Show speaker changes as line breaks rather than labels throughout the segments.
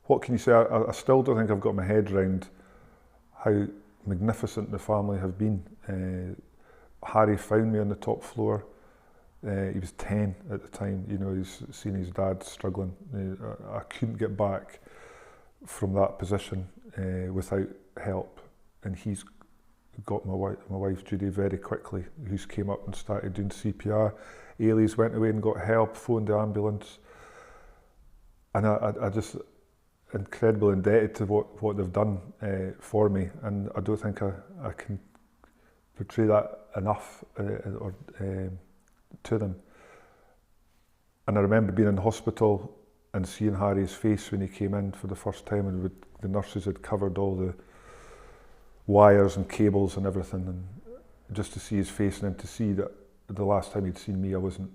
what can you say? I still don't think I've got my head around how magnificent the family have been. Harry found me on the top floor. He was 10 at the time. You know, he's seen his dad struggling. I couldn't get back from that position without help, and he's got my wife Judy very quickly, who's came up and started doing CPR. Ailey's went away and got help, phoned the ambulance, and I just incredibly indebted to what they've done for me, and I don't think I can portray that enough to them. And I remember being in hospital and seeing Harry's face when he came in for the first time, and the nurses had covered all the wires and cables and everything, and just to see his face and then to see that the last time he'd seen me I wasn't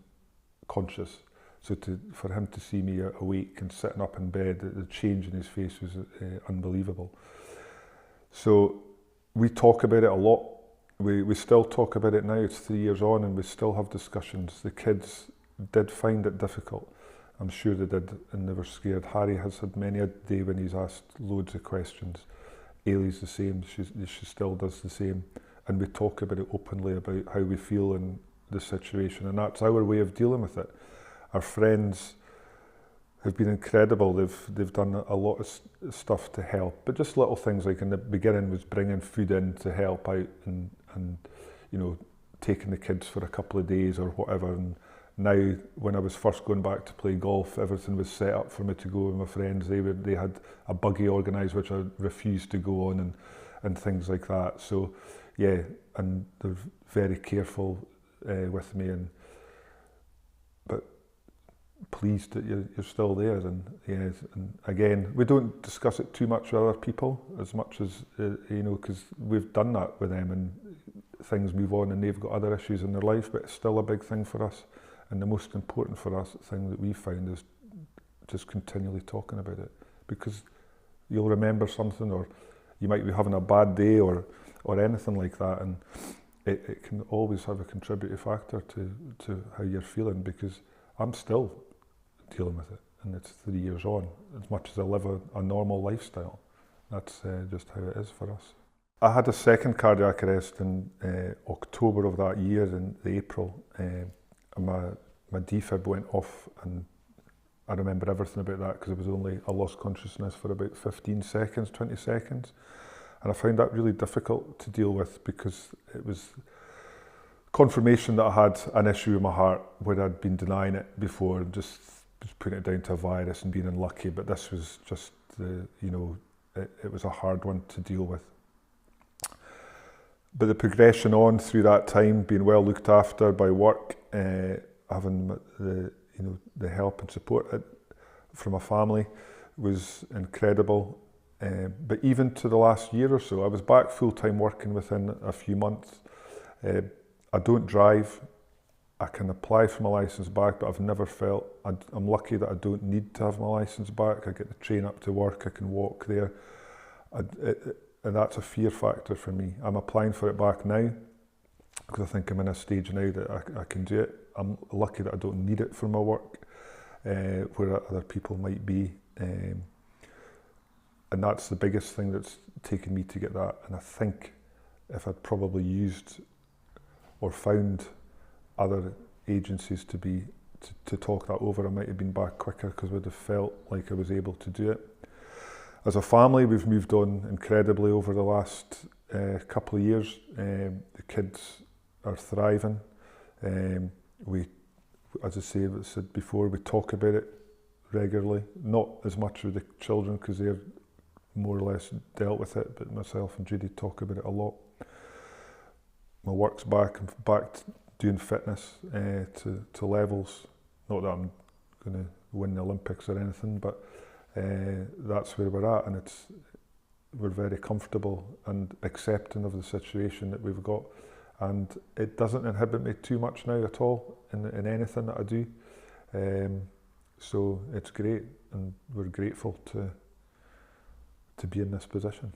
conscious. So for him to see me awake and sitting up in bed, the change in his face was unbelievable. So we talk about it a lot. We still talk about it now. It's 3 years on and we still have discussions. The kids did find it difficult. I'm sure they did, and they were scared. Harry has had many a day when he's asked loads of questions. Ailey's the same, she still does the same. And we talk about it openly, about how we feel in the situation, and that's our way of dealing with it. Our friends have been incredible. They've done a lot of stuff to help, but just little things like in the beginning was bringing food in to help out and you know, taking the kids for a couple of days or whatever. And now, when I was first going back to play golf, everything was set up for me to go with my friends. They had a buggy organised which I refused to go on, and things like that. So yeah, and they're very careful with me, but pleased that you're still there. And yeah, and again, we don't discuss it too much with other people as much as you know, because we've done that with them and things move on and they've got other issues in their life, but it's still a big thing for us. And the most important for us thing that we found is just continually talking about it, because you'll remember something, or you might be having a bad day or anything like that, and it can always have a contributing factor to how you're feeling, because I'm still dealing with it, and it's 3 years on. As much as I live a normal lifestyle, that's just how it is for us. I had a second cardiac arrest in October of that year, in April. My defib went off, and I remember everything about that because I lost consciousness for about 15 seconds, 20 seconds. And I found that really difficult to deal with, because it was confirmation that I had an issue with my heart where I'd been denying it before and just putting it down to a virus and being unlucky. But this was just, it was a hard one to deal with. But the progression on through that time, being well looked after by work, having the help and support from a family was incredible. But even to the last year or so, I was back full-time working within a few months. I don't drive. I can apply for my licence back, but I've never felt, I'm lucky that I don't need to have my licence back. I get the train up to work, I can walk there. And that's a fear factor for me. I'm applying for it back now, because I think I'm in a stage now that I can do it. I'm lucky that I don't need it for my work, where other people might be. And that's the biggest thing that's taken me to get that. And I think if I'd probably used or found other agencies to talk that over, I might have been back quicker, because I would have felt like I was able to do it. As a family, we've moved on incredibly over the last couple of years. The kids are thriving. As I said before, we talk about it regularly. Not as much with the children, because they're more or less dealt with it, but myself and Judy talk about it a lot. My work's back. I'm back doing fitness to levels. Not that I'm going to win the Olympics or anything, but that's where we're at, and we're very comfortable and accepting of the situation that we've got, and it doesn't inhibit me too much now at all in anything that I do. So it's great, and we're grateful to be in this position.